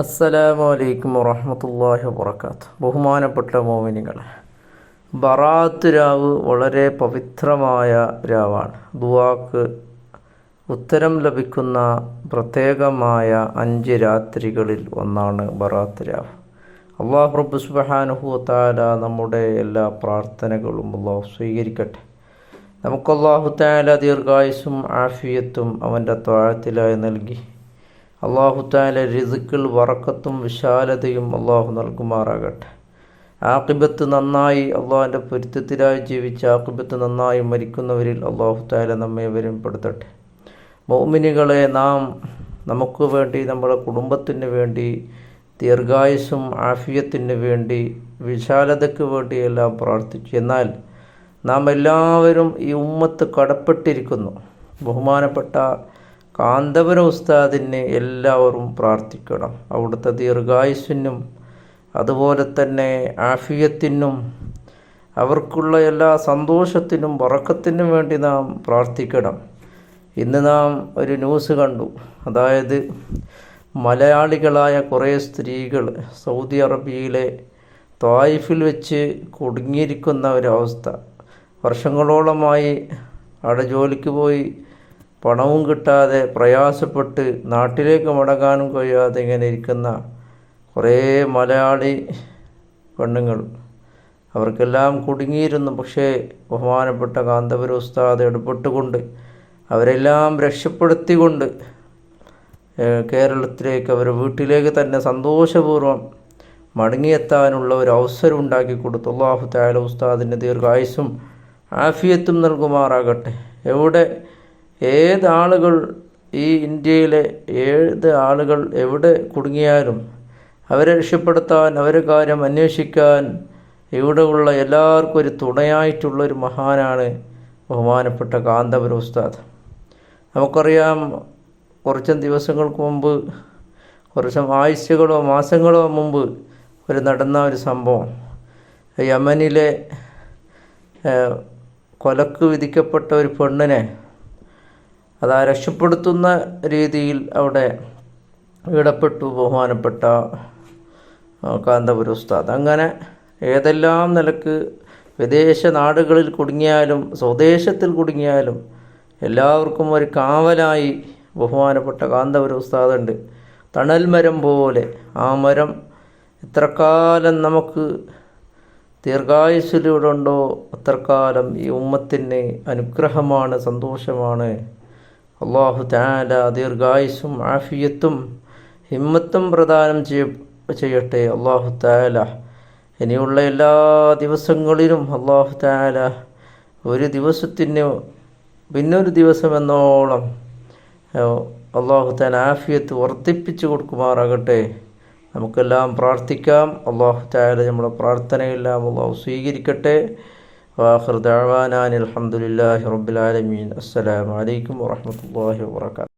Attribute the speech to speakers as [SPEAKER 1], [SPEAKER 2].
[SPEAKER 1] അസ്സലാമു അലൈക്കും വറഹ്മത്തുള്ളാഹി വബറകാതുഹു. ബഹുമാനപ്പെട്ട മോമിനികളെ, ബറാത്ത് രാവ് വളരെ പവിത്രമായ രാവാണ്. ദുആക്ക് ഉത്തരം ലഭിക്കുന്ന പ്രത്യേകമായ 5 രാത്രികളിൽ ഒന്നാണ് ബറാത്ത് രാവ്. അല്ലാഹു റബ്ബ് സുബ്ഹാനഹു വ തആല നമ്മുടെ എല്ലാ പ്രാർത്ഥനകളും അല്ലാഹു സ്വീകരിക്കട്ടെ. നമുക്ക് അല്ലാഹു തആല ദീർഘായുസ്സും ആഫിയത്തും അവൻ്റെ ത്വഅത്തിലായി നൽകി അല്ലാഹു തആല റിസ്ക്കിൽ ബറക്കത്തും വിശാലതയും അല്ലാഹു നൽകുമാറാകട്ടെ. ആഖിബത്ത് നന്നായി അള്ളാഹുവിൻ്റെ പൊരുത്തത്തിലായി ജീവിച്ച് ആഖിബത്ത് നന്നായി മരിക്കുന്നവരിൽ അല്ലാഹു തആല നമ്മെ പെടുത്തട്ടെ. മുഅ്മിനുകളെ, നാം നമുക്ക് വേണ്ടി, നമ്മുടെ കുടുംബത്തിന് വേണ്ടി ദീർഘായുസ്സും ആഫിയത്തിന് വേണ്ടി വിശാലതയ്ക്ക് വേണ്ടിയെല്ലാം പ്രാർത്ഥിച്ചു. എന്നാൽ നാം എല്ലാവരും ഈ ഉമ്മത്ത് കടപ്പെട്ടിരിക്കുന്നു. ബഹുമാനപ്പെട്ട കാന്തപുരം ഉസ്താദിന് എല്ലാവരും പ്രാർത്ഥിക്കണം. അവിടുത്തെ ദീർഘായുസ്സിനും അതുപോലെ തന്നെ ആഫിയത്തിനും അവർക്കുള്ള എല്ലാ സന്തോഷത്തിനും ബറക്കത്തിനും വേണ്ടി നാം പ്രാർത്ഥിക്കണം. ഇന്ന് നാം ഒരു ന്യൂസ് കണ്ടു. അതായത് മലയാളികളായ കുറേ സ്ത്രീകൾ സൗദി അറേബ്യയിലെ ത്വായിഫിൽ വെച്ച് കുടുങ്ങിയിരിക്കുന്ന ഒരവസ്ഥ. വർഷങ്ങളോളമായി അവിടെ ജോലിക്ക് പോയി പണവും കിട്ടാതെ പ്രയാസപ്പെട്ട് നാട്ടിലേക്ക് മടങ്ങാനും കഴിയാതെ ഇങ്ങനെ ഇരിക്കുന്ന കുറേ മലയാളി പെണ്ണുങ്ങൾ, അവർക്കെല്ലാം കുടുങ്ങിയിരുന്നു. പക്ഷേ ബഹുമാനപ്പെട്ട കാന്തപുരം ഉസ്താദ് ഇടപെട്ടുകൊണ്ട് അവരെല്ലാം രക്ഷപ്പെടുത്തിക്കൊണ്ട് കേരളത്തിലേക്ക്, അവരുടെ വീട്ടിലേക്ക് തന്നെ സന്തോഷപൂർവ്വം മടങ്ങിയെത്താനുള്ള ഒരു അവസരം ഉണ്ടാക്കി കൊടുത്തു. അല്ലാഹു തആല ഉസ്താദിന് ദീർഘായുസ്സും ആഫിയത്തും നൽകുമാറാകട്ടെ. ഏതാളുകൾ ഈ ഇന്ത്യയിലെ ഏത് ആളുകൾ എവിടെ കുടുങ്ങിയാലും അവരെ രക്ഷപ്പെടുത്താൻ, അവരെ കാര്യം അന്വേഷിക്കാൻ ഇവിടെയുള്ള എല്ലാവർക്കും ഒരു തുണയായിട്ടുള്ളൊരു മഹാനാണ് ബഹുമാനപ്പെട്ട കാന്തപുരം ഉസ്താദ്. നമുക്കറിയാം, കുറച്ച് ദിവസങ്ങൾക്ക് മുമ്പ്, കുറച്ച് ആഴ്ചകളോ മാസങ്ങളോ മുമ്പ് നടന്ന ഒരു സംഭവം. യമനിലെ കൊലക്ക് വിധിക്കപ്പെട്ട ഒരു പെണ്ണിനെ രക്ഷപ്പെടുത്തുന്ന രീതിയിൽ അവിടെ ഇടപെട്ടു ബഹുമാനപ്പെട്ട കാന്തപുരം ഉസ്താദ്. അങ്ങനെ ഏതെല്ലാം നിലക്ക് വിദേശ നാടുകളിൽ കുടുങ്ങിയാലും സ്വദേശത്തിൽ കുടുങ്ങിയാലും എല്ലാവർക്കും ഒരു കാവലായി ബഹുമാനപ്പെട്ട കാന്തപുരം ഉസ്താദുണ്ട്. തണൽ മരം പോലെ ആ മരം എത്രക്കാലം നമുക്ക് ദീർഘായുസ്സിലൂടെ ഉണ്ടോ അത്രക്കാലം ഈ ഉമ്മത്തിന് അനുഗ്രഹമാണ്, സന്തോഷമാണ്. അല്ലാഹു തആല ദീർഘായുസ്സും ആഫിയത്തും ഹിമ്മത്തും പ്രദാനം ചെയ്യട്ടെ. അല്ലാഹു തആല ഇനിയുള്ള എല്ലാ ദിവസങ്ങളിലും അല്ലാഹു തആല ഒരു ദിവസത്തിന് പിന്നൊരു ദിവസം എന്നോളം അല്ലാഹു തആല ആഫിയത്ത് വർദ്ധിപ്പിച്ചു കൊടുക്കുമാറാകട്ടെ. നമുക്കെല്ലാം പ്രാർത്ഥിക്കാം. അല്ലാഹു തആല നമ്മുടെ പ്രാർത്ഥനയെല്ലാം അല്ലാഹു സ്വീകരിക്കട്ടെ. വാഖിറു ദഅവാനാ അൽഹംദുലില്ലാഹി റബ്ബിൽ ആലമീൻ. അസ്സലാമു അലൈക്കും വറഹ്മത്തുള്ളാഹി വബറകാതുഹു.